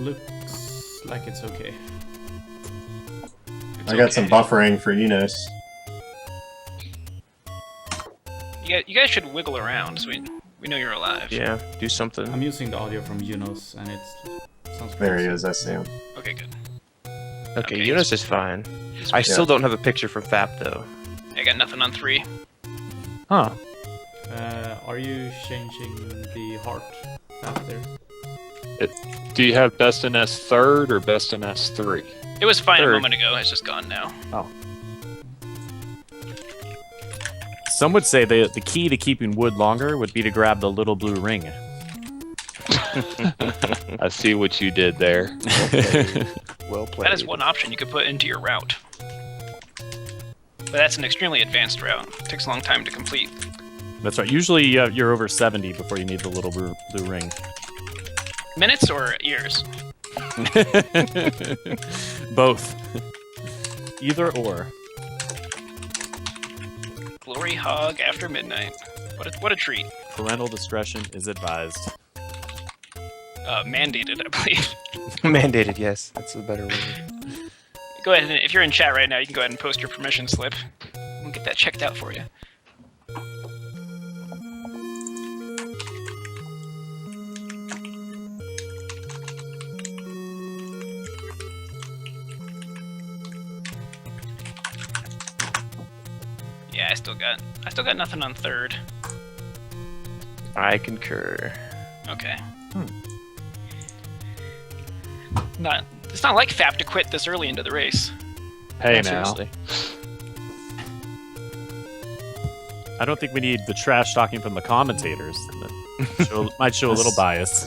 looks like it's okay. I got some buffering for Enos. You guys should wiggle around so we know you're alive. Yeah, do something. I'm using the audio from Enos, and it sounds There he crazy. is, I see him. Okay, good. Okay, Eunice is fine. He's I good. still don't have a picture for FAP though. I got nothing on 3. Huh. Are you changing the heart out there? Do you have best in S3rd or best in S3? It was fine a Third. moment ago. It's just gone now. Some would say the key to keeping wood longer would be to grab the little blue ring. I see what you did there. Well played. That is one option you could put into your route. But that's an extremely advanced route. It takes a long time to complete. That's right. Usually you're over 70 before you need the little blue ring. Minutes or years? Both. Either or. Glory hog after midnight. What a treat. Parental discretion is advised. Mandated, I believe. Mandated, yes. That's a better word. Go ahead, and if you're in chat right now, you can go ahead and post your permission slip. We'll get that checked out for you. Yeah, I still got nothing on 3rd. I concur. Okay. It's not like FAP to quit this early into the race. Hey Yeah, now. seriously. I don't think we need the trash talking from the commentators. That might show a little bias.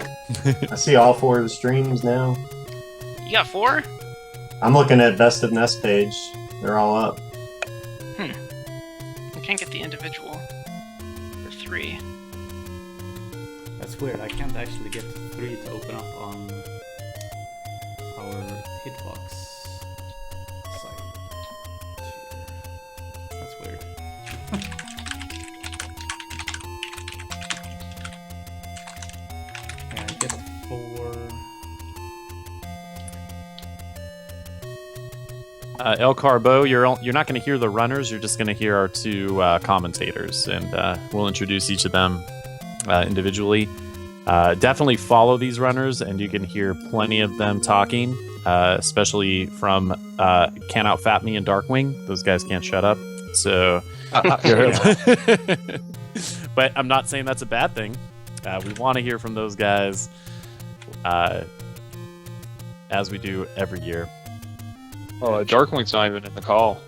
I see all 4 of the streams now. You got 4? I'm looking at Best of Nest page. They're all up. I can't get the individual for 3. That's weird. I can't actually get 3 to open up on our hitbox site. That's weird. Yeah, I get 4. El Carbo, you're not going to hear the runners. You're just going to hear our 2 commentators, and we'll introduce each of them individually. Definitely follow these runners, and you can hear plenty of them talking, especially from Can't Outfat Me and Darkwing. Those guys can't shut up. So, but I'm not saying that's a bad thing. We want to hear from those guys, as we do every year. Oh, Darkwing's not even in the call.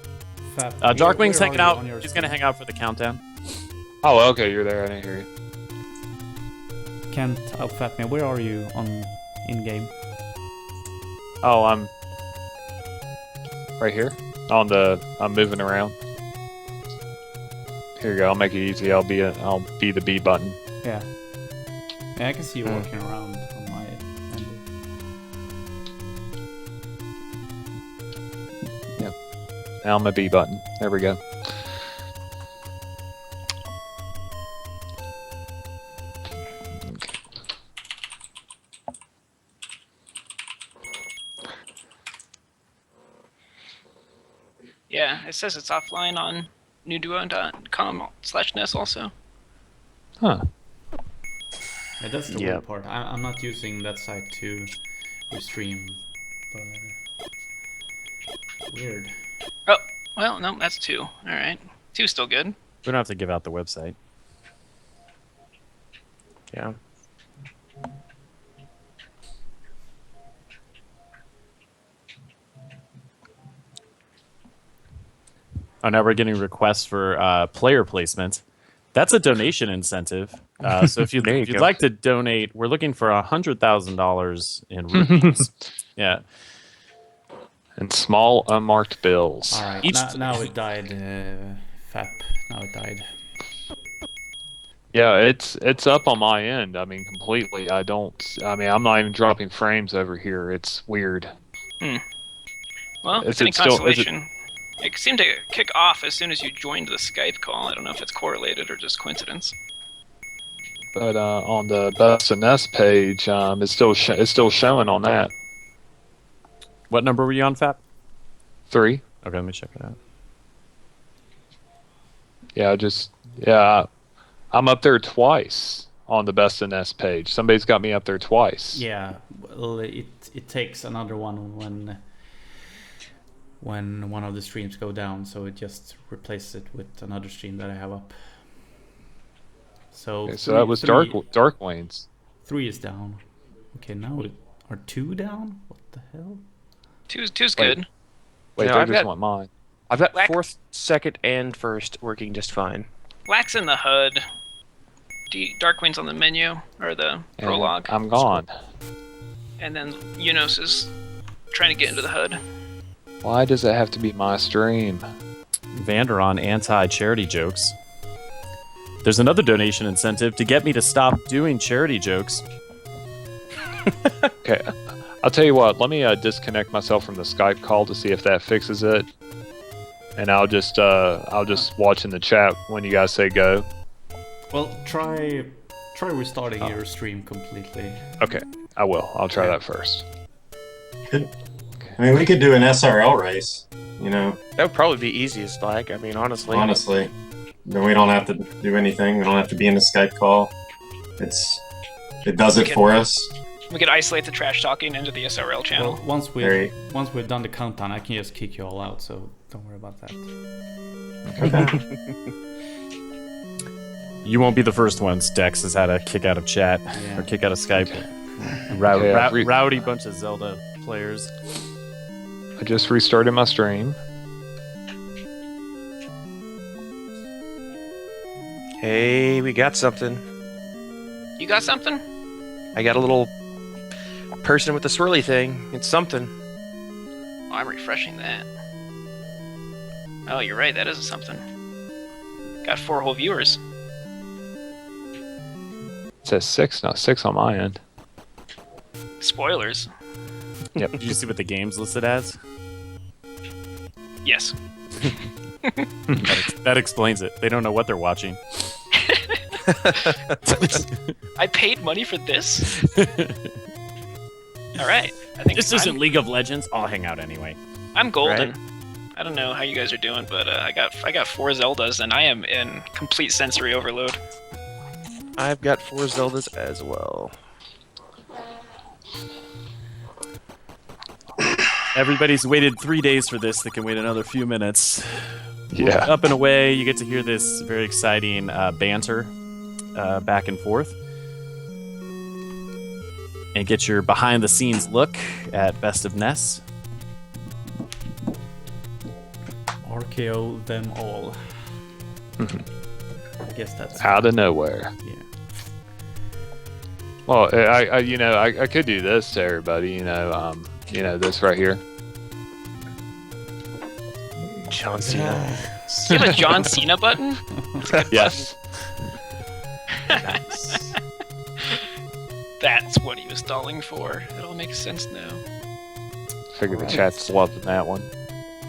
Fab, Darkwing's where hanging are you out. on your He's going to hang out for the countdown. Oh, okay, you're there. I didn't hear you. Can't outfat me. Where are you on in game? Oh, I'm right here. I'm moving around. Here you go. I'll make it easy. I'll be the B button. Yeah. Yeah, I can see you walking around on my end. Now I'm a B button. There we go. Yeah, it says it's offline on newduo.com/NES also. Huh. Yeah, that's the Yeah. weird part. I'm not using that site to restream, but weird. Oh, well, no, that's 2. All right. 2's still good. We don't have to give out the website. Yeah. Oh, now we're getting requests for player placement. That's a donation incentive. So if There you you'd go. like to donate, we're looking for $100,000 in rupees. Yeah. And small unmarked bills. All right. Each- Now it died. Fap. Now it died. Yeah, it's up on my end. I mean, completely. I'm not even dropping frames over here. It's weird. Well, Is if any it still- is it- consolation, it seemed to kick off as soon as you joined the Skype call. I don't know if it's correlated or just coincidence. But on the Best and S page, it's still showing on that. What number were you on, Fap? 3. Okay, let me check it out. Yeah, I'm up there twice on the Best of NES page. Somebody's got me up there twice. Yeah, well, it takes another one when one of the streams go down, so it just replaces it with another stream that I have up. So Okay, so that was Dark Lanes. 3 is down. Okay, now are 2 down? What the hell? Two's Wait. good. Wait, No, they I've just got- want mine. I've got Whack. 4th, 2nd, and 1st working just fine. Wax in the HUD. Darkwing's on the menu, or the And prologue. I'm gone. And then Unos is trying to get into the HUD. Why does it have to be my stream? Vander on anti-charity jokes. There's another donation incentive to get me to stop doing charity jokes. Okay, I'll tell you what. Let me disconnect myself from the Skype call to see if that fixes it, and I'll just watch in the chat when you guys say go. Well, try restarting your stream completely. Okay, I will. I'll try that first. I mean, we could do an SRL race, you know, That would probably be easiest, like, I mean, honestly. honestly. Then we don't have to do anything. We don't have to be in the Skype call. It does it for us. We could isolate the trash talking into the SRL channel. Well, once Very- we've done the countdown, I can just kick you all out. So don't worry about that. You won't be the first ones. Dex has had a kick out of chat Yeah. or kick out of Skype. Okay, I've re- Rowdy bunch of Zelda players. I just restarted my stream. Hey, we got something. You got something? I got a little person with the swirly thing. It's something. Oh, I'm refreshing that. Oh, you're right. That is something. Got 4 whole viewers. It says 6, not 6 on my end. Spoilers. Did you see what the game's listed as? Yes. That explains it. They don't know what they're watching. I paid money for this. All right. I think This isn't League of Legends. I'll hang out anyway. I'm golden. Right. I don't know how you guys are doing, but I got 4 Zeldas and I am in complete sensory overload. I've got 4 Zeldas as well. Everybody's waited 3 days for this. They can wait another few minutes. Yeah. Up and away, you get to hear this very exciting banter back and forth. And get your behind-the-scenes look at Best of NES. RKO them all. I guess that's Out of nowhere. Yeah. Well, I could do this to everybody. This right here. John Cena. You have a John Cena button? That's a good Yes. Nice. That's what he was stalling for. It all makes sense now. Figure the Alright. chat's loving that one.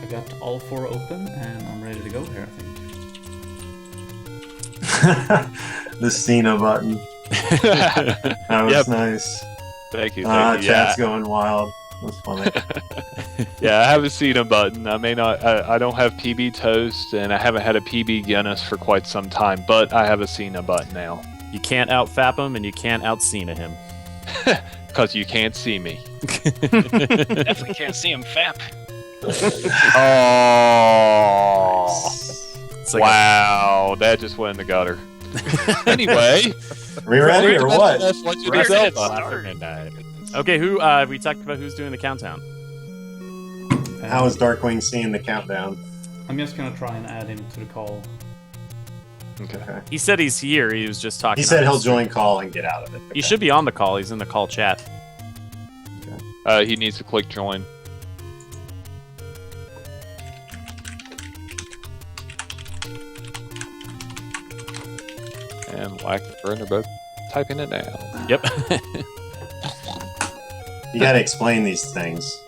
I got all 4 open and I'm ready to go here, I think. The Cena button. That was Yep. nice. Thank you. Thank you. Chat's going wild. That's funny. Yeah, I haven't seen a button. I may not. I don't have PB Toast, and I haven't had a PB Guinness for quite some time. But I have a Cena button now, You can't out-fap him, and you can't out-Cena him. because you can't see me. Definitely can't see him fap. Oh, It's like wow! That just went in the gutter. Anyway, Are we ready or what? Let's do We're the ready. Zelda. After midnight. Okay, we talked about who's doing the countdown. How is Darkwing seeing the countdown? I'm just gonna try and add him to the call. Okay. He said he's here. He was just talking. He said on he'll his stream. join call and get out of it. He should be on the call. He's in the call chat. He needs to click join. And Whack and Vern are both typing it down. Yep. You gotta explain these things.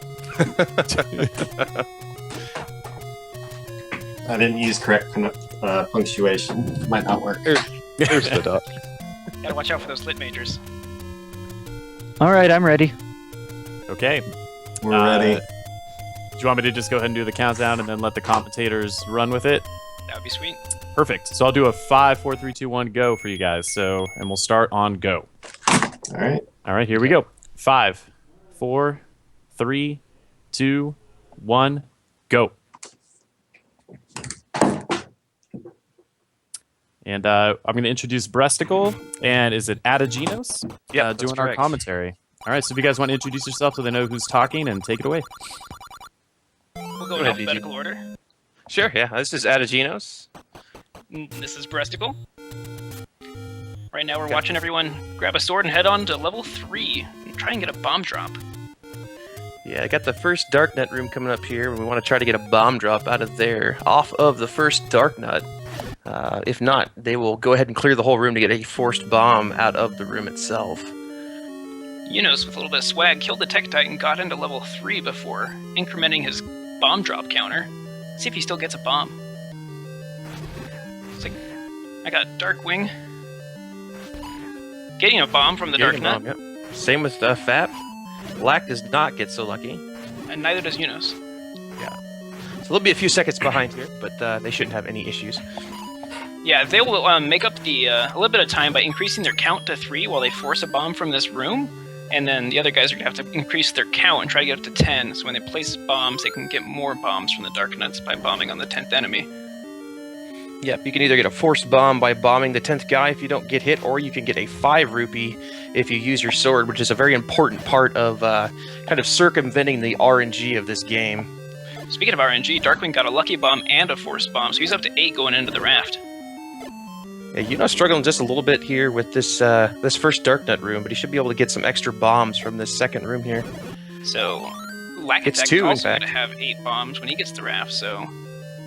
I didn't use correct punctuation. Might not work. There's the duck. Gotta watch out for those lit majors. All right, I'm ready. Okay. We're ready. Do you want me to just go ahead and do the countdown and then let the commentators run with it? That would be sweet. Perfect. So I'll do a 5, 4, 3, 2, 1, go for you guys. So, and we'll start on go. All right. All right, here we go. 5, 4, 3, 2, 1, go. And I'm going to introduce Breasticle. And is it Adaginos? Yeah, that's doing our correct. commentary. All right, so if you guys want to introduce yourself so they know who's talking, and take it away. We'll go in ahead, alphabetical order. Sure, yeah. This is Adaginos. This is Breasticle. Right now we're watching everyone grab a sword and head on to level 3 and try and get a bomb drop. Yeah, I got the first Darknet room coming up here, and we want to try to get a bomb drop out of there, off of the first Darknut. If not, they will go ahead and clear the whole room to get a forced bomb out of the room itself. Unos, with a little bit of swag, killed the Tech Titan, got into level 3 before incrementing his bomb drop counter. See if he still gets a bomb. It's like, I got Darkwing. Getting a bomb from the Getting a Darknut, bomb, yep. Same with Fap. Black does not get so lucky. and neither does Unos. So they'll be a few seconds behind here, but they shouldn't have any issues. Yeah, they will make up the a little bit of time by increasing their count to 3 while they force a bomb from this room, and then the other guys are going to have to increase their count and try to get up to 10, so when they place bombs, they can get more bombs from the Darknuts by bombing on the 10th enemy. Yep, you can either get a forced bomb by bombing the 10th guy if you don't get hit, or you can get a 5 rupee if you use your sword, which is a very important part of kind of circumventing the RNG of this game. Speaking of RNG, Darkwing got a lucky bomb and a forced bomb, so he's up to 8 going into the raft. Yeah, you're not struggling just a little bit here with this this first Darknut room, but he should be able to get some extra bombs from this second room here. So, Lack It's Attack 2, is in also going fact. to have 8 bombs when he gets the raft, so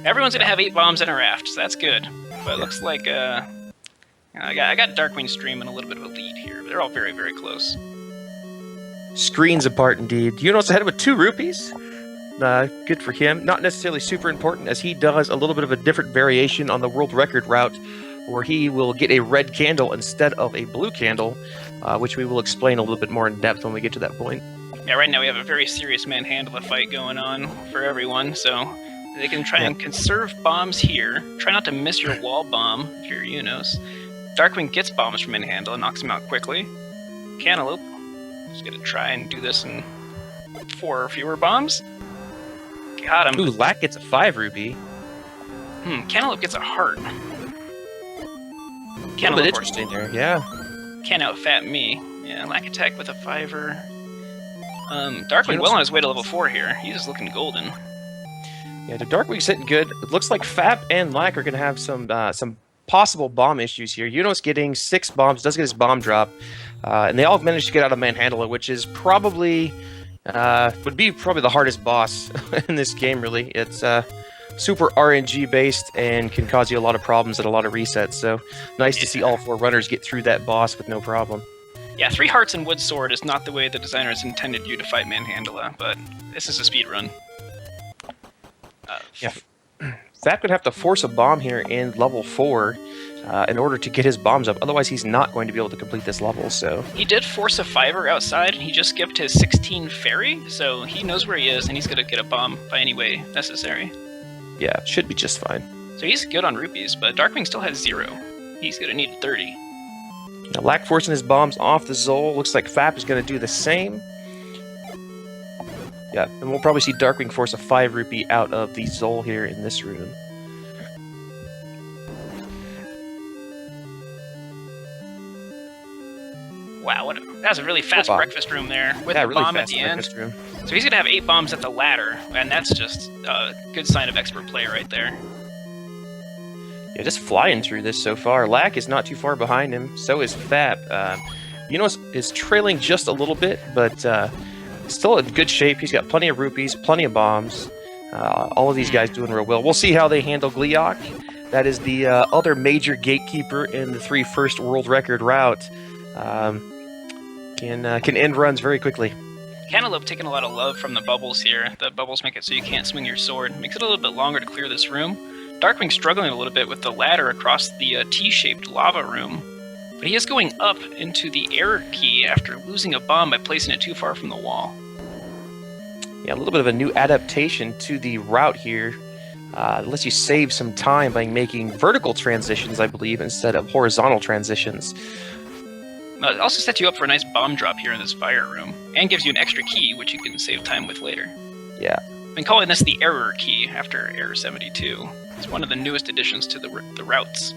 everyone's going to have 8 bombs in a raft, so that's good. But it looks like I got Darkwing streaming a little bit of a lead here, but they're all very, very close. Screens apart indeed. Unos ahead with 2 rupees. Good for him. Not necessarily super important, as he does a little bit of a different variation on the world record route, where he will get a red candle instead of a blue candle, which we will explain a little bit more in depth when we get to that point. Yeah, right now we have a very serious manhandle fight going on for everyone, so they can try and conserve bombs here. Try not to miss your wall bomb if you're Unos. Darkwing gets bombs from manhandle and knocks him out quickly. Cantaloupe is going to try and do this in 4 or fewer bombs. Got him. Ooh, Lack gets a 5 rupee. Cantaloupe gets a heart. A little bit Cantaloupe interesting there, yeah. can't outfat me. Yeah, Lack Attack with a 5-er. Darkwing well on his way to level 4 here. He's looking golden. Yeah, the Darkwing's hitting good. It looks like Fap and Lack are going to have some possible bomb issues here. Unos getting 6 bombs, does get his bomb drop, and they all managed to get out of Manhandler, which is probably would be probably the hardest boss in this game. Really, it's super RNG based and can cause you a lot of problems and a lot of resets. So nice to see all 4 runners get through that boss with no problem. Yeah, 3 hearts and wood sword is not the way the designers intended you to fight Manhandla, but this is a speed run. Yeah. Fap would have to force a bomb here in level 4 in order to get his bombs up. Otherwise, he's not going to be able to complete this level. So He did force a 5-er outside, and he just skipped his 16 fairy, so he knows where he is, and he's going to get a bomb by any way necessary. yeah, should be just fine. So he's good on rupees, but Darkwing still has 0. He's going to need 30. Now, Lack forcing his bombs off the Zol. Looks like Fap is going to do the same. Yeah, and we'll probably see Darkwing force a 5 rupee out of the Zol here in this room. Wow, that was a really fast Bomb. breakfast room there with Yeah, the really bomb at fast the end. breakfast room. So he's going to have 8 bombs at the ladder, and that's just a good sign of expert play right there. Yeah, just flying through this so far. Lack is not too far behind him. So is Fap. Unos is trailing just a little bit, but still in good shape. He's got plenty of rupees, plenty of bombs. All of these guys doing real well. We'll see how they handle Gleeok. That is the other major gatekeeper in the 3 first world record route. Can end runs very quickly. Cantaloupe taking a lot of love from the bubbles here. The bubbles make it so you can't swing your sword. Makes it a little bit longer to clear this room. Darkwing struggling a little bit with the ladder across the T-shaped lava room. But he is going up into the error key after losing a bomb by placing it too far from the wall. Yeah, a little bit of a new adaptation to the route here. It lets you save some time by making vertical transitions, I believe, instead of horizontal transitions. It also sets you up for a nice bomb drop here in this fire room, and gives you an extra key, which you can save time with later. Yeah. I've been calling this the error key after error 72. It's one of the newest additions to the routes.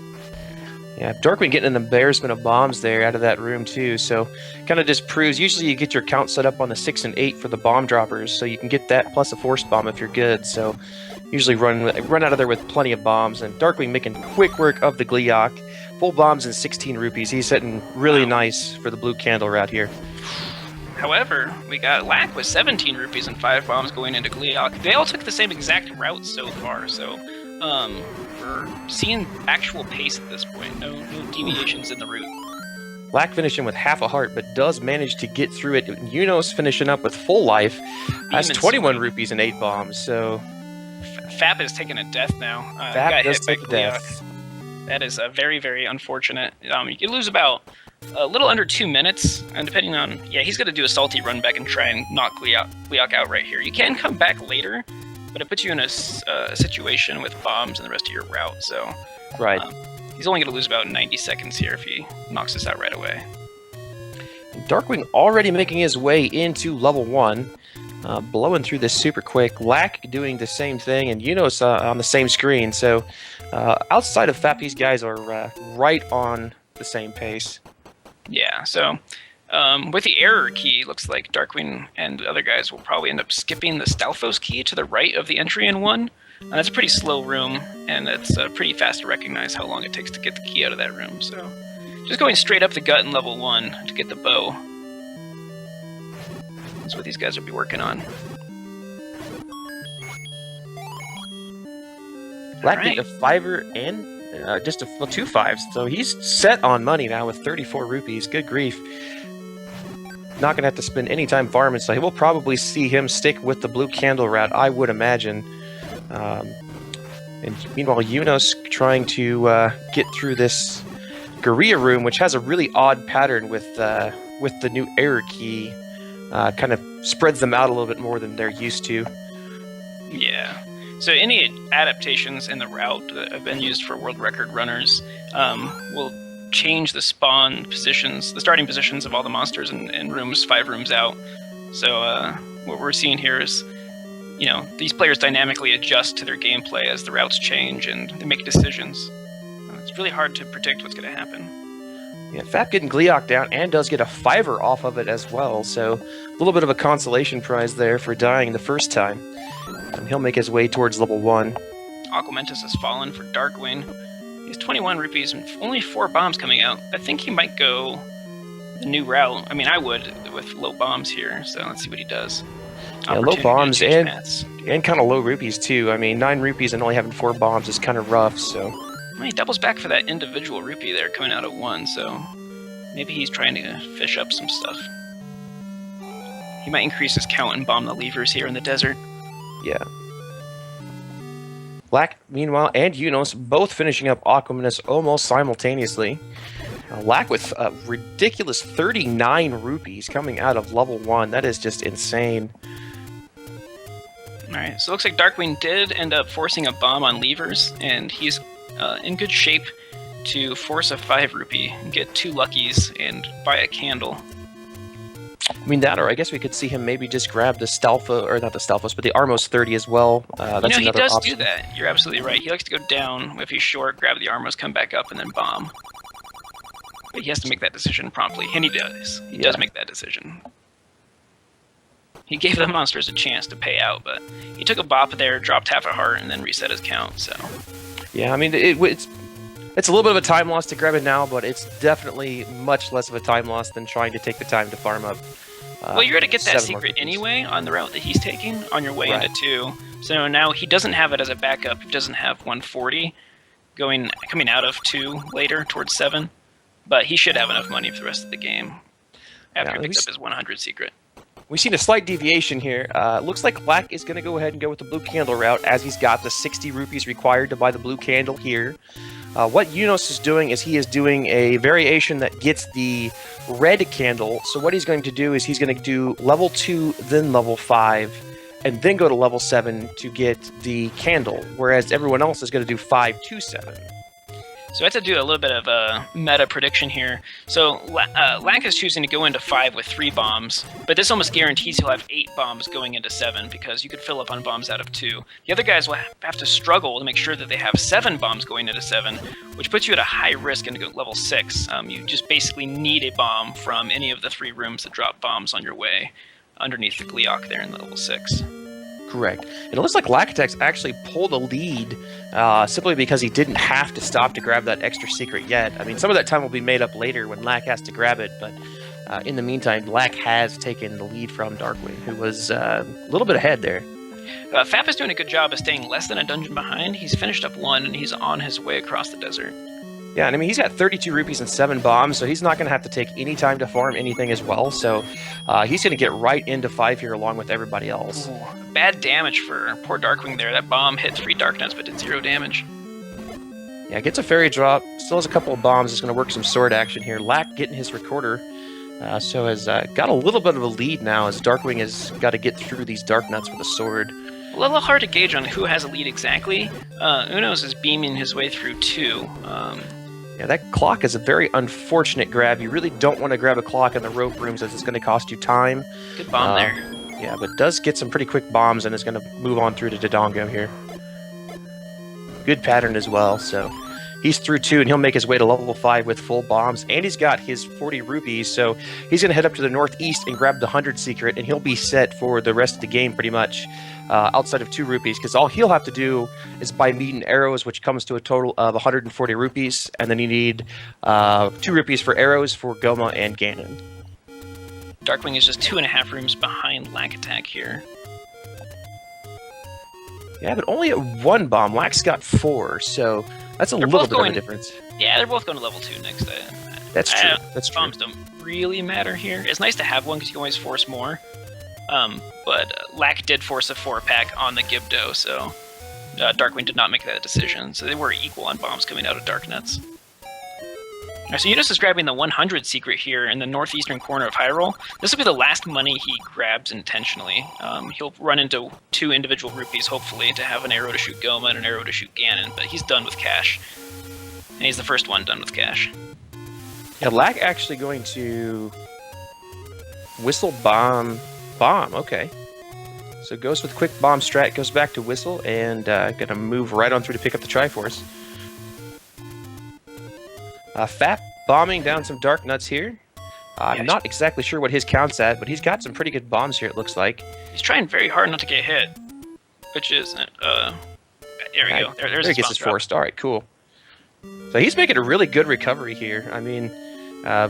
Yeah, Darkwing getting an embarrassment of bombs there out of that room too, so kind of just proves, usually you get your count set up on the 6 and 8 for the bomb droppers, so you can get that plus a force bomb if you're good, so usually run out of there with plenty of bombs, and Darkwing making quick work of the Gleeok. Full bombs and 16 rupees. He's hitting really nice for the blue candle route here. However, we got Lack with 17 rupees and 5 bombs going into Gleeok. They all took the same exact route so far, so we're seeing actual pace at this point. No deviations in the route. Lack finishing with half a heart, but does manage to get through it. Unos finishing up with full life. That's 21 rupees and 8 bombs, so... Fap has taken a death now. Fap does take a death. That is very, very unfortunate. You could lose about a little under 2 minutes, and depending on... Yeah, he's going to do a salty run back and try and knock Gleeok out right here. You can come back later, but it puts you in a situation with bombs and the rest of your route, so... Right. He's only going to lose about 90 seconds here if he knocks this out right away. Darkwing already making his way into level 1. Blowing through this super quick. Lack doing the same thing, and Unos on the same screen. So outside of Fap, these guys are right on the same pace. Yeah, so with the error key, looks like Darkwing and the other guys will probably end up skipping the Stalfos key to the right of the entry in 1. And that's a pretty slow room, and it's pretty fast to recognize how long it takes to get the key out of that room. So just going straight up the gut in level 1 to get the bow. That's what these guys will be working on. Lack getting a 5er and just two 5s, so he's set on money now with 34 rupees. Good grief. Not going to have to spend any time farming, so we'll probably see him stick with the blue candle route, I would imagine. And meanwhile, Unos trying to get through this Guerrilla room, which has a really odd pattern with the new error key. Kind of spreads them out a little bit more than they're used to. Yeah. So any adaptations in the route that have been used for world record runners will change the spawn positions, the starting positions of all the monsters in rooms 5 rooms out. So what we're seeing here is, these players dynamically adjust to their gameplay as the routes change and they make decisions. It's really hard to predict what's going to happen. Yeah, Fap getting Gleeok down and does get a 5er off of it as well, so a little bit of a consolation prize there for dying the first time. And he'll make his way towards level 1. Aquamentus has fallen for Darkwing. He has 21 rupees and only 4 bombs coming out. I think he might go the new route. I mean, I would with low bombs here, so let's see what he does. Yeah, low bombs and kind of low rupees too. I mean, 9 rupees and only having 4 bombs is kind of rough, so... Well, he doubles back for that individual rupee there coming out of 1, so maybe he's trying to fish up some stuff. He might increase his count and bomb the levers here in the desert. Yeah. Lack, meanwhile, and Unos both finishing up Aquamentus almost simultaneously. Lack with a ridiculous 39 rupees coming out of level 1. That is just insane. Alright, so it looks like Darkwing did end up forcing a bomb on levers, and he's in good shape to force a 5 rupee and get 2 luckies and buy a candle. I mean, that, or I guess we could see him maybe just grab the Stalfo, or not the Stalfos, but the Armos 30 as well. That's he another does option. do that. You're absolutely right. He likes to go down if he's short, grab the Armos, come back up, and then bomb. But he has to make that decision promptly, and he does. He does make that decision. He gave the monsters a chance to pay out, but he took a bop there, dropped half a heart, and then reset his count, so... Yeah, I mean, it's a little bit of a time loss to grab it now, but it's definitely much less of a time loss than trying to take the time to farm up. Well, you're going to get that secret anyway on the route that he's taking on your way into 2. So now he doesn't have it as a backup. He doesn't have 140 coming out of 2 later towards 7. But he should have enough money for the rest of the game after he picks up his 100 secret. We've seen a slight deviation here. Looks like Lack is going to go ahead and go with the blue candle route, as he's got the 60 rupees required to buy the blue candle here. What Unos is doing is he is doing a variation that gets the red candle. So what he's going to do is he's going to do level 2, then level 5, and then go to level 7 to get the candle, whereas everyone else is going to do 5 to 7. So I have to do a little bit of a meta prediction here. So Lack is choosing to go into 5 with 3 bombs, but this almost guarantees he'll have 8 bombs going into 7 because you could fill up on bombs out of 2. The other guys will have to struggle to make sure that they have 7 bombs going into 7, which puts you at a high risk into level 6. You just basically need a bomb from any of the 3 rooms that drop bombs on your way underneath the Gleeok there in level 6. Correct. And it looks like Lackatex actually pulled a lead simply because he didn't have to stop to grab that extra secret yet. I mean, some of that time will be made up later when Lack has to grab it, but in the meantime, Lack has taken the lead from Darkwing, who was a little bit ahead there. Fap is doing a good job of staying less than a dungeon behind. He's finished up 1, and he's on his way across the desert. Yeah, and I mean, he's got 32 rupees and 7 bombs, so he's not going to have to take any time to farm anything as well. So he's going to get right into 5 here along with everybody else. Ooh, bad damage for poor Darkwing there. That bomb hit 3 Darknuts but did 0 damage. Yeah, gets a fairy drop. Still has a couple of bombs. Is going to work some sword action here. Lack getting his recorder. So has got a little bit of a lead now as Darkwing has got to get through these Darknuts with a sword. A little hard to gauge on who has a lead exactly. Unos is beaming his way through 2. Yeah, that clock is a very unfortunate grab. You really don't want to grab a clock in the rope rooms as it's going to cost you time. Good bomb there. Yeah, but does get some pretty quick bombs and is going to move on through to Dodongo here. Good pattern as well, so he's through 2 and he'll make his way to level 5 with full bombs, and he's got his 40 rupees, so he's going to head up to the northeast and grab the 100 secret, and he'll be set for the rest of the game pretty much. Outside of 2 rupees, because all he'll have to do is buy meat and arrows, which comes to a total of 140 rupees, and then you need 2 rupees for arrows for Goma and Ganon. Darkwing is just 2.5 rooms behind Lack Attack here. Yeah, but only at 1 bomb. Lack's got 4, so that's a They're little both bit going- of a difference. Yeah, they're both going to level 2 next. That's true. That's true. Bombs don't really matter here. It's nice to have one because you can always force more. But Lack did force a 4-pack on the Gibdo, so Darkwing did not make that decision. So they were equal on bombs coming out of Darknuts. Alright, so Unos is grabbing the 100 secret here in the northeastern corner of Hyrule. This will be the last money he grabs intentionally. He'll run into 2 individual rupees, hopefully, to have an arrow to shoot Goma and an arrow to shoot Ganon, but he's done with cash. And he's the first one done with cash. Yeah, Lack actually going to whistle bomb. Okay. So goes with quick bomb strat, goes back to whistle, and gonna move right on through to pick up the Triforce. Fap bombing down some dark nuts here. I'm not exactly sure what his count's at, but he's got some pretty good bombs here, it looks like. He's trying very hard not to get hit, which is there we go. There's there he gets his forced. All right, cool. So he's making a really good recovery here. I mean,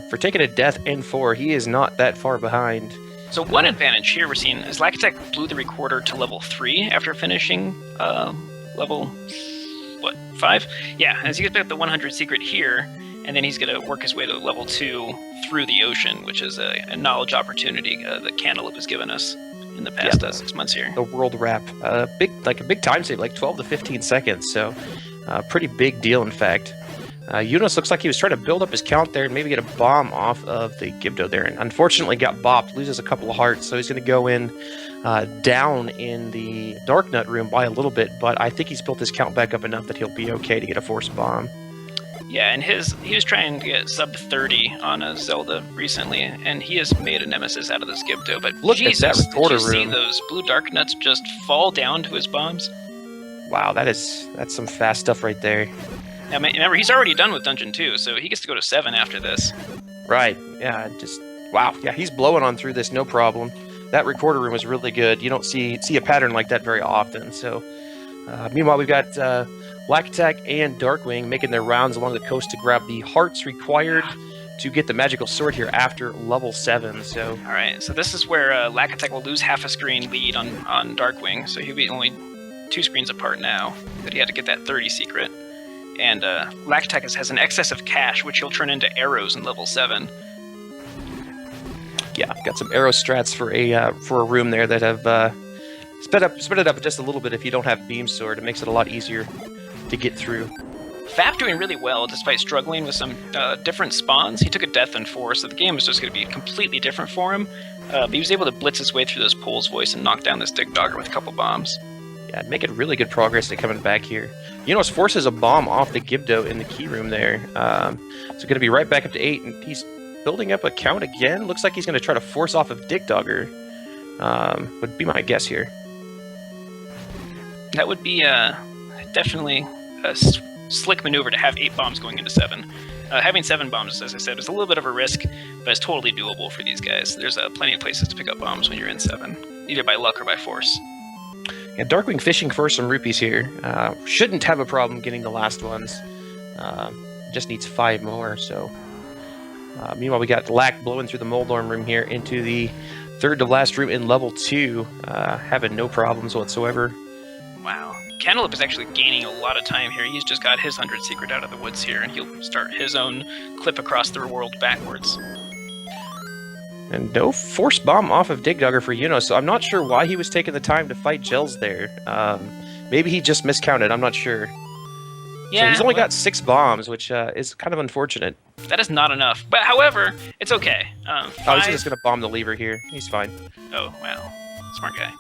for taking a death in 4, he is not that far behind. So one advantage here we're seeing is Lack Attack blew the recorder to level 3 after finishing level 5? Yeah, as he gets back the 100 secret here, and then he's going to work his way to level 2 through the ocean, which is a knowledge opportunity that Cantaloupe has given us in the past 6 months here. The world wrap, a big time save, like 12 to 15 seconds. So, pretty big deal, in fact. Unos looks like he was trying to build up his count there and maybe get a bomb off of the Gibdo there, and unfortunately got bopped, loses a couple of hearts, so he's going to go in down in the Dark Nut room by a little bit, but I think he's built his count back up enough that he'll be okay to get a force bomb. Yeah, and he was trying to get sub 30 on a Zelda recently, and he has made a nemesis out of this Gibdo, but Look Jesus, at that recorder did you see room. those blue Dark Nuts just fall down to his bombs? Wow, that's some fast stuff right there. Now, remember, he's already done with Dungeon 2, so he gets to go to 7 after this. Right, yeah, wow, yeah, he's blowing on through this, no problem. That recorder room is really good. You don't see a pattern like that very often. So, meanwhile, we've got Black Attack and Darkwing making their rounds along the coast to grab the hearts required to get the magical sword here after level 7. So, all right, so this is where Lack Attack will lose half a screen lead on Darkwing, so he'll be only 2 screens apart now. But he had to get that 30 secret. And Lack Attack has an excess of cash, which he'll turn into arrows in level 7. Yeah, got some arrow strats for a room there that have sped it up just a little bit. If you don't have beam sword, it makes it a lot easier to get through. Fap doing really well despite struggling with some different spawns. He took a death in 4, so the game was just going to be completely different for him. But he was able to blitz his way through those Pole's Voice and knock down this Dig Dogger with a couple bombs. Yeah, making really good progress at coming back here. Unos forces a bomb off the Gibdo in the key room there. So going to be right back up to 8, and he's building up a count again. Looks like he's going to try to force off of Dig Dogger. Would be my guess here. That would be definitely a slick maneuver to have 8 bombs going into 7. Having 7 bombs, as I said, is a little bit of a risk, but it's totally doable for these guys. There's plenty of places to pick up bombs when you're in 7, either by luck or by force. Yeah, Darkwing fishing for some rupees here. Shouldn't have a problem getting the last ones. Just needs 5 more, so... meanwhile, we got Lack blowing through the Moldorm room here into the third to last room in level 2. Having no problems whatsoever. Wow. Cantaloupe is actually gaining a lot of time here. He's just got his 100 secret out of the woods here, and he'll start his own clip across the world backwards. And no force bomb off of Dig Dogger for Uno, so I'm not sure why he was taking the time to fight Gels there. Maybe he just miscounted, I'm not sure. Yeah, so he's only got 6 bombs, which is kind of unfortunate. That is not enough. But however, it's okay. 5... Oh, he's just going to bomb the lever here. He's fine. Oh, wow. Smart guy.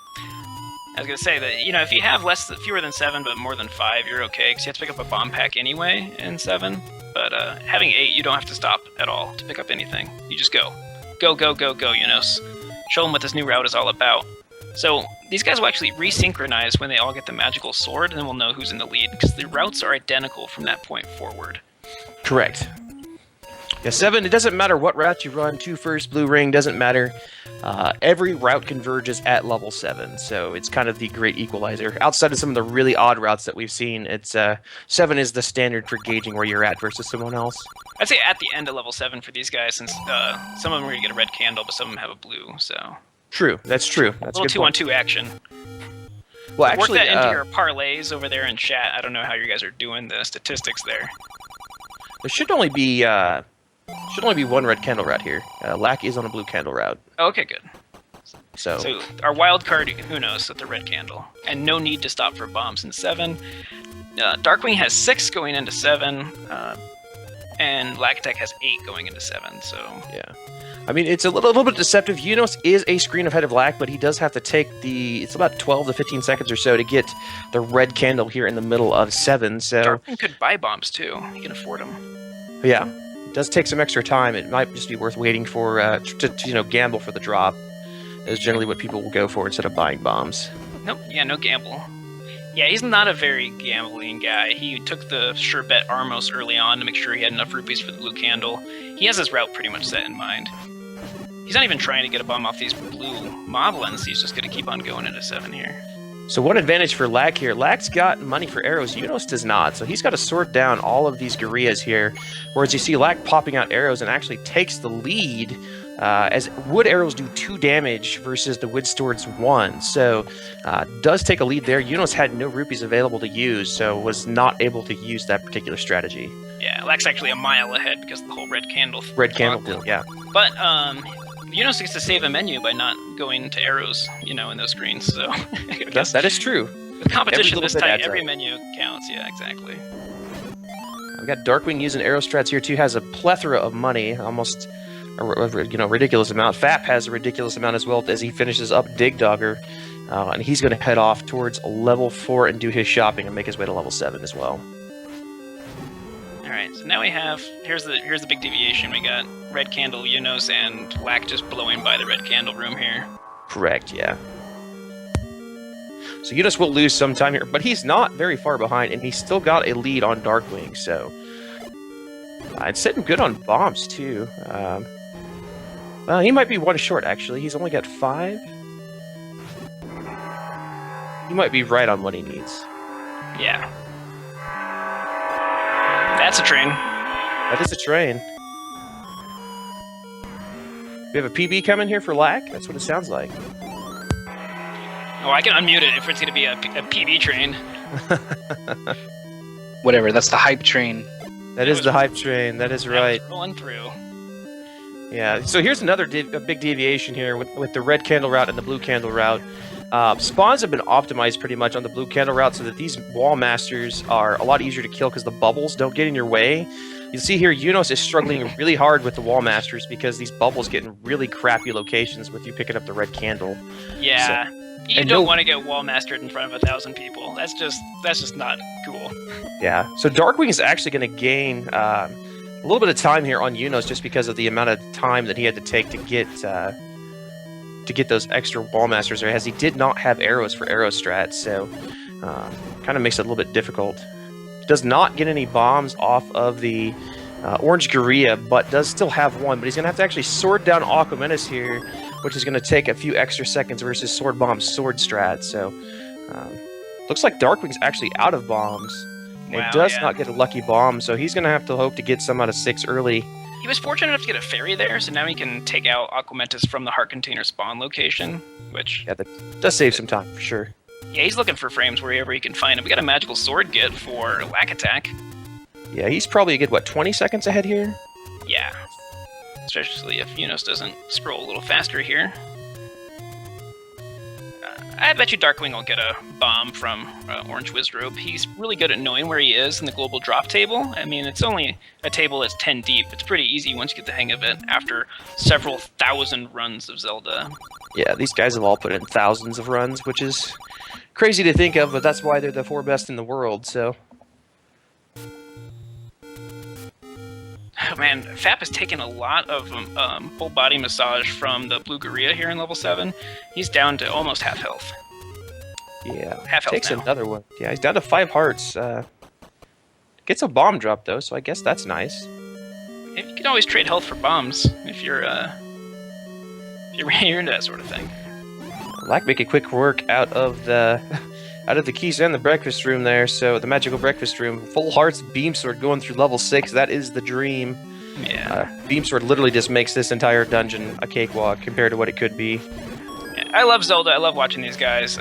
I was going to say that, you know, if you have fewer than 7 but more than 5, you're okay, because you have to pick up a bomb pack anyway in 7. But having 8, you don't have to stop at all to pick up anything. You just go. Go, go, go, go, Unos. Show them what this new route is all about. So these guys will actually resynchronize when they all get the magical sword, and then we'll know who's in the lead, because the routes are identical from that point forward. Correct. Yeah, 7, it doesn't matter what route you run, 2 first, blue ring, doesn't matter. Every route converges at level 7, so it's kind of the great equalizer. Outside of some of the really odd routes that we've seen, it's 7 is the standard for gauging where you're at versus someone else. I'd say at the end of level 7 for these guys, since some of them are going to get a red candle, but some of them have a blue, so... True, that's true. That's a little 2-on-2 action. Well, actually, work that into your parlays over there in chat. I don't know how you guys are doing the statistics there. There should only be one red candle route here. Lack is on a blue candle route. Oh, okay, good. So our wild card, who knows, with the red candle. And no need to stop for bombs in 7. Darkwing has 6 going into 7, and Lacatech has 8 going into 7, so... Yeah. I mean, it's a little bit deceptive. Unos is a screen ahead of Lack, but he does have to take it's about 12 to 15 seconds or so to get the red candle here in the middle of 7, so... Darkwing could buy bombs, too. He can afford them. Yeah. It does take some extra time. It might just be worth waiting for, to gamble for the drop. Is generally what people will go for instead of buying bombs. Nope, yeah, no gamble. Yeah, he's not a very gambling guy. He took the sure bet Armos early on to make sure he had enough rupees for the blue candle. He has his route pretty much set in mind. He's not even trying to get a bomb off these blue moblins. He's just going to keep on going into 7 here. So one advantage for Lack here. Lack's got money for arrows. Unos does not. So he's got to sort down all of these Gorillas here. Whereas you see Lack popping out arrows and actually takes the lead, as wood arrows do 2 damage versus the wood swords 1. So does take a lead there. Unos had no rupees available to use, so was not able to use that particular strategy. Yeah, Lack's actually a mile ahead because of the whole red candle. Red candle deal, yeah. But Unos gets to save a menu by not going to arrows, in those screens. So that is true. With competition this tight, every menu counts. Yeah, exactly. We've got Darkwing using arrow strats here too. Has a plethora of money, almost a ridiculous amount. Fap has a ridiculous amount as well as he finishes up Dig Dogger, and he's going to head off towards level 4 and do his shopping and make his way to level 7 as well. Alright, so now we have, here's the big deviation. We got red candle, Unos, and Lack just blowing by the red candle room here. Correct, yeah. So Unos will lose some time here, but he's not very far behind, and he's still got a lead on Darkwing, so... it's sitting good on bombs, too. Well, he might be 1 short, actually. He's only got 5. He might be right on what he needs. Yeah. That's a train. That is a train. We have a PB coming here for Lack? That's what it sounds like. Oh, I can unmute it if it's going to be a PB train. Whatever, that's the hype train. That is the hype train, that is right. Rolling through. Yeah, so here's another big deviation here with the red candle route and the blue candle route. Spawns have been optimized pretty much on the blue candle route so that these wall masters are a lot easier to kill because the bubbles don't get in your way. You see here, Unos is struggling really hard with the wall masters because these bubbles get in really crappy locations with you picking up the red candle. Yeah. So, you don't want to get wall mastered in front of 1,000 people. That's just not cool. Yeah. So Darkwing is actually going to gain a little bit of time here on Unos just because of the amount of time that he had to take to get those extra wall masters, as he did not have arrows for arrow strats, so kind of makes it a little bit difficult. Does not get any bombs off of the orange Gorilla, but does still have one. But he's going to have to actually sword down Aquamentus here, which is going to take a few extra seconds versus Sword Bomb's sword strat. So looks like Darkwing's actually out of bombs. Wow, and does not get a lucky bomb, so he's going to have to hope to get some out of 6 early. He was fortunate enough to get a fairy there, so now he can take out Aquamentus from the heart container spawn location, which... Yeah, that does save some time, for sure. Yeah, he's looking for frames wherever he can find them. We got a magical sword get for Lack Attack. Yeah, he's probably a good, 20 seconds ahead here? Yeah. Especially if Unos doesn't scroll a little faster here. I bet you Darkwing will get a bomb from Orange Wizrobe. He's really good at knowing where he is in the global drop table. I mean, it's only a table that's 10 deep. It's pretty easy once you get the hang of it after several thousand runs of Zelda. Yeah, these guys have all put in thousands of runs, which is crazy to think of, but that's why they're the 4 best in the world, so... Oh man, Fap has taken a lot of full body massage from the Blue Gorilla here in level 7. He's down to almost half health. Yeah, Half health takes now. another one. Yeah, he's down to 5 hearts. Gets a bomb drop, though, so I guess that's nice. You can always trade health for bombs if you're into that sort of thing. Lack making quick work out of the keys and the breakfast room there. So the magical breakfast room, full hearts, beam sword going through level 6. That is the dream. Yeah. Beam sword literally just makes this entire dungeon a cakewalk compared to what it could be. I love Zelda. I love watching these guys.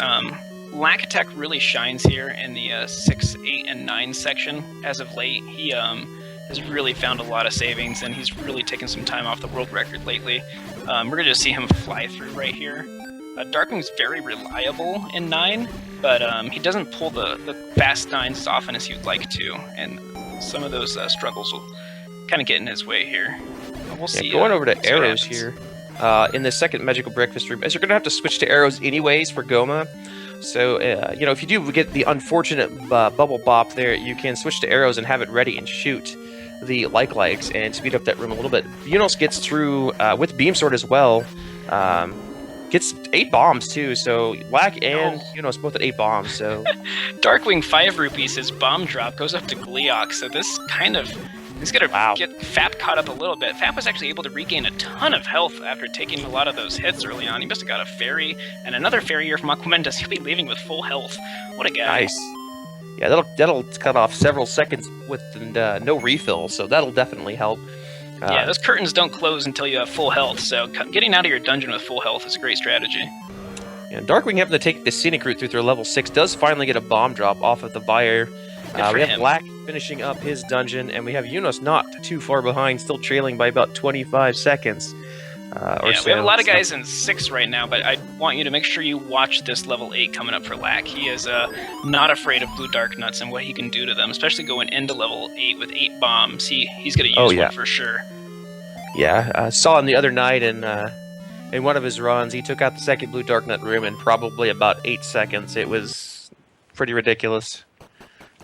Lack Attack really shines here in the 6, 8, and 9 section as of late. He has really found a lot of savings, and he's really taken some time off the world record lately. We're going to just see him fly through right here. Darkwing's very reliable in 9, but he doesn't pull the fast 9s as often as he would like to, and some of those struggles will kind of get in his way here. We'll see. Going over to see what arrows happens. here. In the second magical breakfast room, as you're going to have to switch to arrows anyways for Goma. So, if you do get the unfortunate bubble bop there, you can switch to arrows and have it ready and shoot the like-likes and speed up that room a little bit. Unos gets through with Beam Sword as well. Gets 8 bombs too, so Lack and Unos both at 8 bombs, so... Darkwing 5 rupees, his bomb drop goes up to Gleeok, so this kind of... He's going to get Fap caught up a little bit. Fap was actually able to regain a ton of health after taking a lot of those hits early on. He must have got a fairy and another fairy here from Aquamentus. He'll be leaving with full health. What a guy. Nice. Yeah, that'll cut off several seconds with no refill, so that'll definitely help. Yeah, those curtains don't close until you have full health, so getting out of your dungeon with full health is a great strategy. And Darkwing having to take the scenic route through their level 6 does finally get a bomb drop off of the Buyer. We have Lack finishing up his dungeon, and we have Unos not too far behind, still trailing by about 25 seconds. We have a lot of guys in 6 right now, but I want you to make sure you watch this level 8 coming up for Lack. He is not afraid of blue dark nuts and what he can do to them, especially going into level 8 with 8 bombs. He's going to use one for sure. Yeah, I saw him the other night in one of his runs. He took out the second blue dark nut room in probably about 8 seconds. It was pretty ridiculous.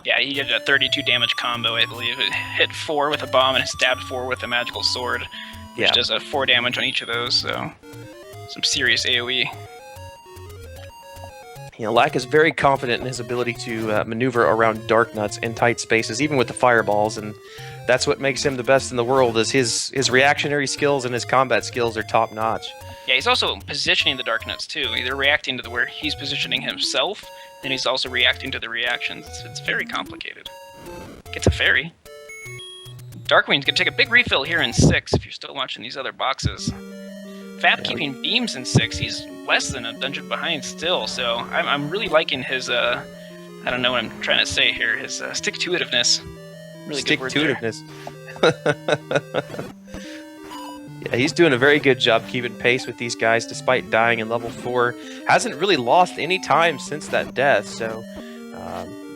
Yeah, he did a 32 damage combo, I believe. It hit 4 with a bomb and it stabbed 4 with a magical sword. Which does a 4 damage on each of those, so some serious AoE. Lack is very confident in his ability to maneuver around dark nuts in tight spaces, even with the fireballs, and that's what makes him the best in the world. Is his reactionary skills and his combat skills are top notch. Yeah, he's also positioning the dark nuts too. They're reacting to where he's positioning himself, and he's also reacting to the reactions. It's very complicated. Gets a fairy. Darkwing's gonna take a big refill here in 6 if you're still watching these other boxes. Fap keeping beams in 6, he's less than a dungeon behind still, so I'm really liking his, I don't know what I'm trying to say here, his stick-to-itiveness. Really good word there. Stick-to-itiveness. Yeah, he's doing a very good job keeping pace with these guys despite dying in level 4. Hasn't really lost any time since that death, so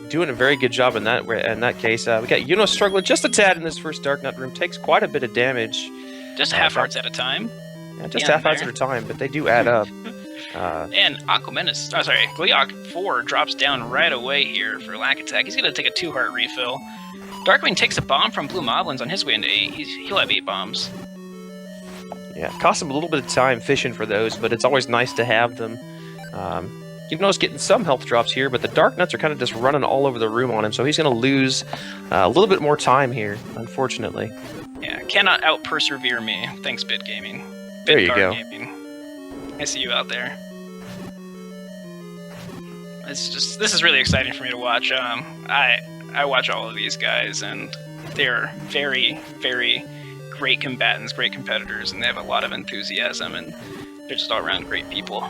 doing a very good job in that case. We got Yuno struggling just a tad in this first Dark Nut room. Takes quite a bit of damage. Just half hearts at a time. Yeah, just half hearts at a time, but they do add up. And Gleeok 4 drops down right away here for Lack Attack. He's going to take a 2 heart refill. Darkwing takes a bomb from Blue Moblins on his way into 8. He'll have 8 bombs. Yeah, it costs him a little bit of time fishing for those, but it's always nice to have them. You notice getting some health drops here, but the Dark Nuts are kind of just running all over the room on him, so he's going to lose a little bit more time here, unfortunately. Yeah, cannot out-persevere me. Thanks, Bit Gaming. There you go. Gaming. I see you out there. This is really exciting for me to watch. I watch all of these guys, and they're very, very great combatants, great competitors, and they have a lot of enthusiasm, and they're just all-around great people.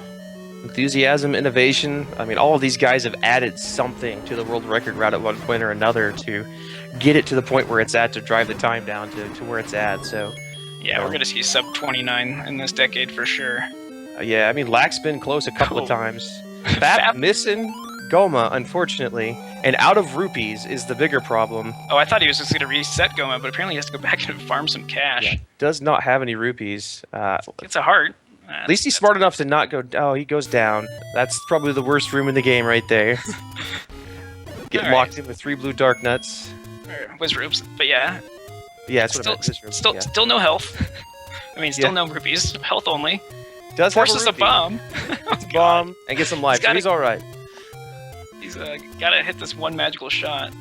Enthusiasm, innovation. I mean, all of these guys have added something to the world record route at one point or another to get it to the point where it's at, to drive the time down to where it's at. So, yeah, we're going to see sub 29 in this decade for sure. Yeah, I mean, Lack's been close a couple of times. Fap missing Goma, unfortunately, and out of rupees is the bigger problem. Oh, I thought he was just going to reset Goma, but apparently he has to go back and farm some cash. Yeah, does not have any rupies. It's a heart. At least he's smart enough to not go... Oh, he goes down. That's probably the worst room in the game right there. Getting locked in with 3 blue Dark Nuts. Wizroops, but yeah. Yeah, it's still no health. I mean, still no rupees. Health only. Does forces have a bomb. Bomb and gets some life. He's all right. He's gotta hit this one magical shot.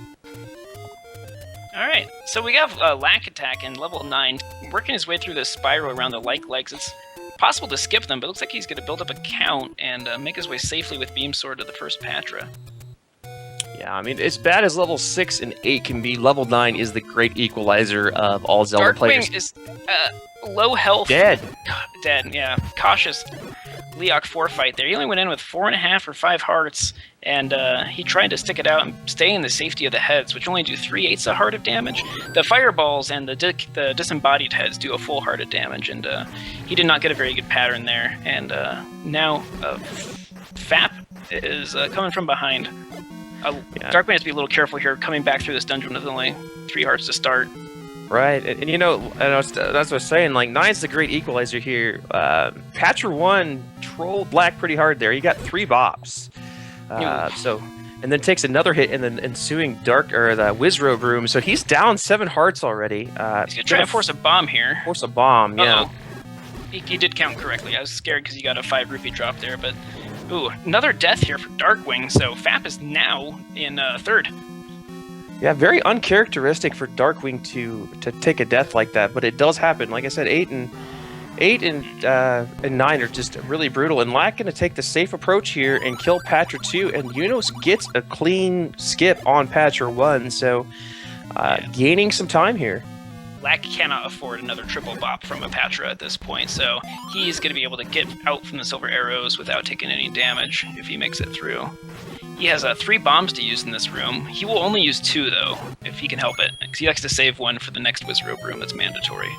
All right, so we have Lack Attack in level 9, working his way through the spiral around the likes. It's possible to skip them, but it looks like he's going to build up a count and make his way safely with Beam Sword to the first Patra. Yeah, I mean, as bad as level 6 and 8 can be, level 9 is the great equalizer of all Zelda players. Darkwing is low health. Dead, yeah. Cautious Gleeok 4 fight there. He only went in with 4.5 or 5 hearts, and he tried to stick it out and stay in the safety of the heads, which only do 3/8 a heart of damage. The fireballs and the disembodied heads do a full heart of damage, and he did not get a very good pattern there. And now Fap is coming from behind. Darkwing has to be a little careful here, coming back through this dungeon with only 3 hearts to start. Right, and you know, that's what I was saying, like, 9's the great equalizer here. Patra 1 trolled Black pretty hard there. He got 3 bops. And then takes another hit in the ensuing the Wizrobe room, so he's down 7 hearts already. He's gonna try to force a bomb here. Force a bomb, yeah. He did count correctly. I was scared because he got a 5 rupee drop there, but... Ooh, another death here for Darkwing, so Fap is now in 3rd. Yeah, very uncharacteristic for Darkwing to take a death like that, but it does happen. Like I said, 8 and 9 are just really brutal, and Lack gonna take the safe approach here and kill Patra 2, and Yunos gets a clean skip on Patra 1, so gaining some time here. Lack cannot afford another triple bop from a Patra at this point, so he's going to be able to get out from the silver arrows without taking any damage if he makes it through. He has 3 bombs to use in this room. He will only use 2, though, if he can help it, because he likes to save 1 for the next Wizrobe room that's mandatory.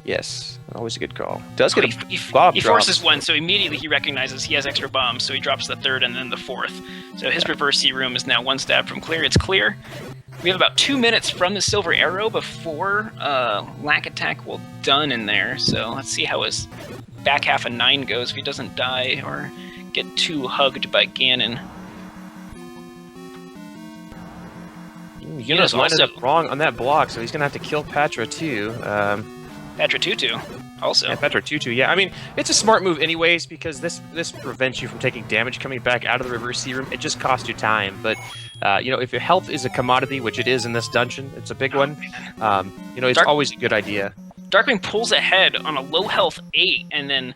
Yes, always a good call. Does get he forces 1, so immediately he recognizes he has extra bombs, so he drops the 3rd and then the 4th. So his reverse C room is now 1 stab from clear. It's clear. We have about 2 minutes from the silver arrow before Lack Attack will done in there, so let's see how his back half of 9 goes if he doesn't die or get too hugged by Ganon. Yunos lined up wrong on that block, so he's going to have to kill Patra 2. Patra 2-2, also. Yeah, Patra 2-2, yeah. I mean, it's a smart move anyways, because this prevents you from taking damage coming back out of the reverse C room. It just costs you time, but... you know, if your health is a commodity, which it is in this dungeon, it's a big one, you know, it's always a good idea. Darkwing pulls ahead on a low health 8, and then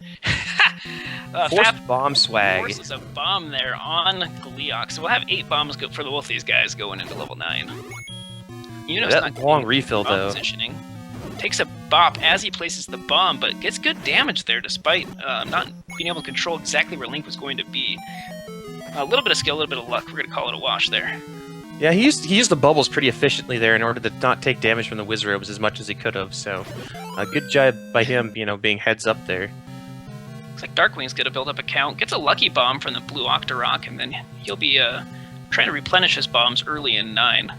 forced bomb swag. Forces a bomb there on Gleeok. So we'll have 8 bombs for both these guys going into level 9. You know, that long refill, though. Positioning. Takes a bop as he places the bomb, but gets good damage there despite not being able to control exactly where Link was going to be. A little bit of skill, a little bit of luck. We're going to call it a wash there. Yeah, he used the bubbles pretty efficiently there in order to not take damage from the Wizrobes as much as he could have. So, a good job by him, being heads up there. Looks like Darkwing's gonna build up a count. Gets a lucky bomb from the blue Octorok, and then he'll be trying to replenish his bombs early in 9.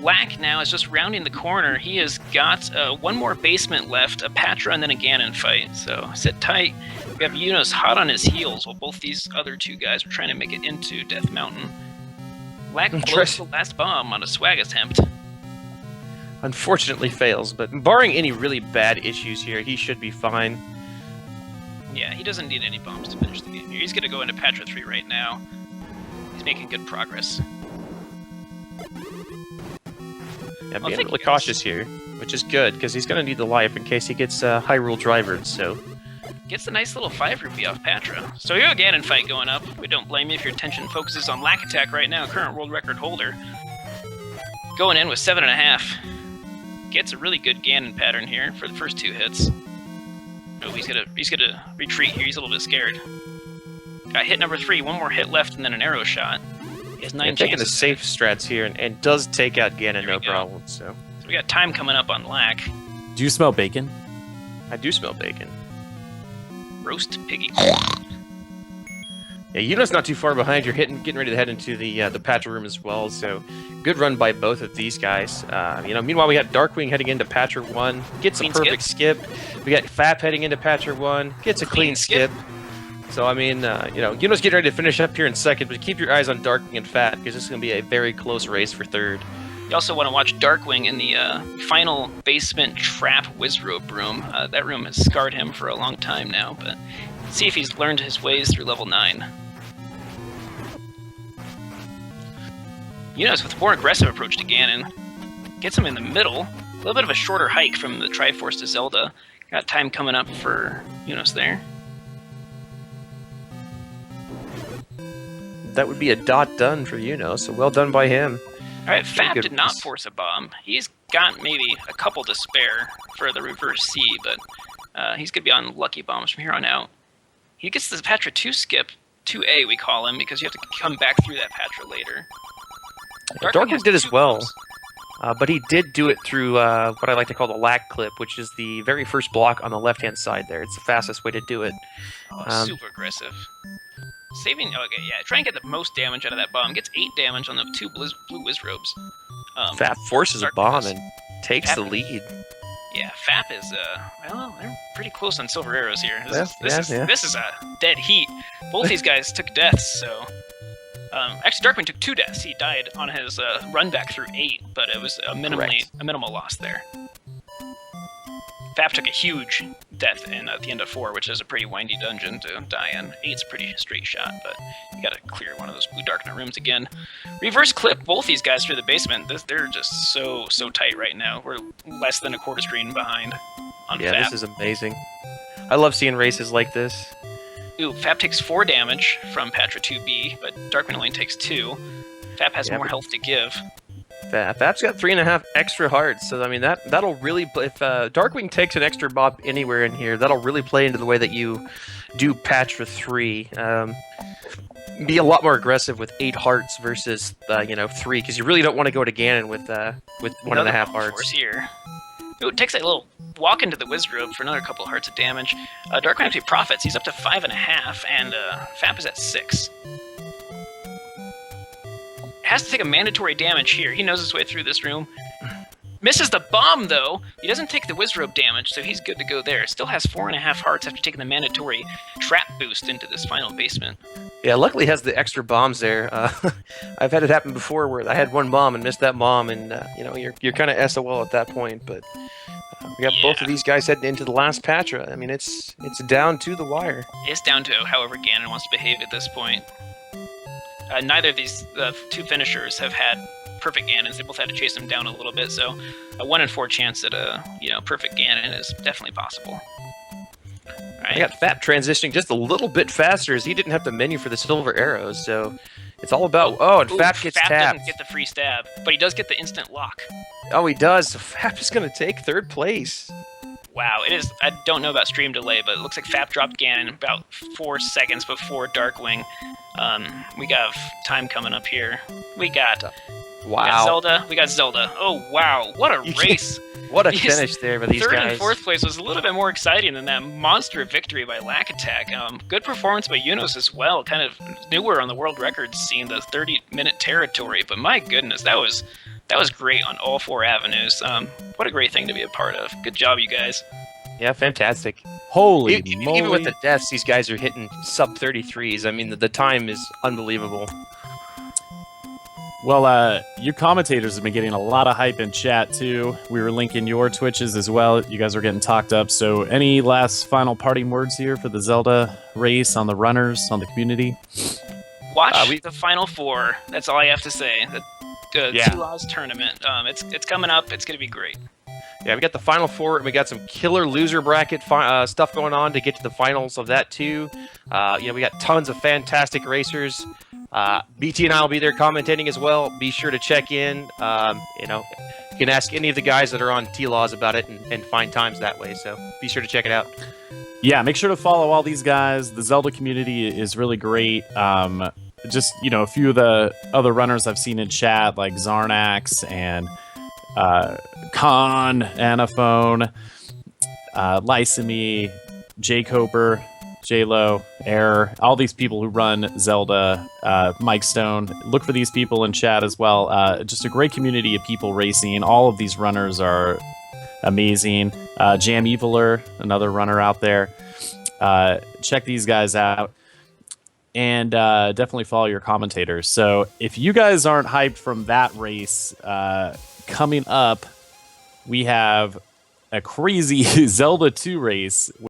Lack now is just rounding the corner. He has got one more basement left, a Patra, and then a Ganon fight. So sit tight. We have Unos hot on his heels while both these other two guys are trying to make it into Death Mountain. Lack blows the last bomb on a swag attempt. Unfortunately fails, but barring any really bad issues here, he should be fine. Yeah, he doesn't need any bombs to finish the game here. He's going to go into Patra 3 right now. He's making good progress. Yeah, being really cautious here, which is good, because he's going to need the life in case he gets Hyrule Drivered, so... Gets a nice little 5 rupee off Patra. So here a Ganon fight going up. We don't blame you if your attention focuses on Lack Attack right now, current world record holder. Going in with 7.5. Gets a really good Ganon pattern here for the first 2 hits. Oh, he's gonna retreat here. He's a little bit scared. Got hit number 3. One more hit left, and then an arrow shot. He has 9 chances. Taking the safe strats here, and does take out Ganon no problem. So we got time coming up on Lack. Do you smell bacon? I do smell bacon. Roast piggy. Yeah, Yuna's not too far behind. You're getting ready to head into the Patra room as well. So good run by both of these guys. Meanwhile we got Darkwing heading into Patra 1, gets a perfect skip. We got Fap heading into Patra 1, gets a clean skip. So I mean, Yuna's getting ready to finish up here in second, but keep your eyes on Darkwing and Fap because this is going to be a very close race for third. You also want to watch Darkwing in the final basement trap Wizrobe room. That room has scarred him for a long time now, but see if he's learned his ways through level 9. Unos with a more aggressive approach to Ganon. Gets him in the middle. A little bit of a shorter hike from the Triforce to Zelda. Got time coming up for Unos there. That would be a dot done for Unos, so well done by him. Alright, Fap did not force a bomb. He's got maybe a couple to spare for the reverse C, but he's going to be on lucky bombs from here on out. He gets the Patra 2 skip, 2A we call him, because you have to come back through that Patra later. Darkwing did as well, but he did do it through what I like to call the Lack clip, which is the very first block on the left-hand side there. It's the fastest way to do it. Super aggressive. Saving, okay, yeah, try and get the most damage out of that bomb. Gets 8 damage on the 2 blue Wizrobes. Fap forces a bomb and takes the lead. Yeah, Fap is, well, they're pretty close on silver arrows here. This is a dead heat. Both these guys took deaths, so... actually, Darkwing took 2 deaths. He died on his run back through 8, but it was a minimal loss there. Fap took a huge death at the end of 4, which is a pretty windy dungeon to die in. 8's a pretty straight shot, but you gotta clear one of those blue darknet rooms again. Reverse clip both these guys through the basement. They're just so tight right now. We're less than a quarter screen behind on Fap. Yeah, this is amazing. I love seeing races like this. Ooh, Fap takes 4 damage from Patra 2B, but Darkwing only takes 2. Fap has more health to give. Fap's got 3.5 extra hearts, so I mean that'll really if Darkwing takes an extra bob anywhere in here, that'll really play into the way that you do Patra 3. Be a lot more aggressive with 8 hearts versus 3, because you really don't want to go to Ganon with 1.5 hearts. Here. Ooh, it takes a little walk into the Wizrobe for another couple of hearts of damage. Darkwing actually profits. He's up to 5.5, and Fap is at 6. Has to take a mandatory damage here. He knows his way through this room. Misses the bomb, though. He doesn't take the Wizrobe damage, so he's good to go there. Still has 4.5 hearts after taking the mandatory trap boost into this final basement. Yeah, luckily he has the extra bombs there. I've had it happen before where I had 1 bomb and missed that bomb, and you're kind of SOL at that point. But we got both of these guys heading into the last Patra. I mean, it's down to the wire. It's down to however Ganon wants to behave at this point. Neither of these 2 finishers have had perfect Ganons. They both had to chase them down a little bit, so a 1 in 4 chance at a perfect Ganon is definitely possible. Right. I got Fap transitioning just a little bit faster as he didn't have to menu for the silver arrows, so it's all about... and Fap gets tapped. Fap doesn't get the free stab, but he does get the instant lock. Oh, he does. So Fap is going to take 3rd place. Wow, it is. I don't know about stream delay, but it looks like Fap dropped Ganon about 4 seconds before Darkwing. We got time coming up here. We got Zelda. We got Zelda. Oh wow, what a race! What a finish there for these Third guys. and fourth place was a little bit more exciting than that monster victory by Lack Attack. Good performance by Unos as well. Kind of newer on the world record scene, the 30-minute territory. But my goodness, that was great on all 4 avenues. What a great thing to be a part of. Good job, you guys. Yeah, fantastic. Holy moly. Even with the deaths, these guys are hitting sub 33s. I mean, the time is unbelievable. Well, you commentators have been getting a lot of hype in chat, too. We were linking your Twitches as well. You guys are getting talked up. So any last final parting words here for the Zelda race, on the runners, on the community? Watch the Final Four. That's all I have to say. The T-Laws tournament. It's coming up. It's going to be great. Yeah, we got the Final Four, and we got some killer loser bracket stuff going on to get to the finals of that, too. We got tons of fantastic racers. BT and I will be there commentating as well. Be sure to check in. You can ask any of the guys that are on T-Laws about it and find times that way. So be sure to check it out. Yeah, make sure to follow all these guys. The Zelda community is really great. Just, a few of the other runners I've seen in chat, like Zarnax and Khan, Anaphone, Lysamy, Jay Coper, J-Lo, Error, all these people who run Zelda, Mike Stone. Look for these people in chat as well. Just a great community of people racing. All of these runners are amazing. Jam Eviler, another runner out there. Check these guys out. And definitely follow your commentators. So if you guys aren't hyped from that race, coming up, we have a crazy Zelda 2 race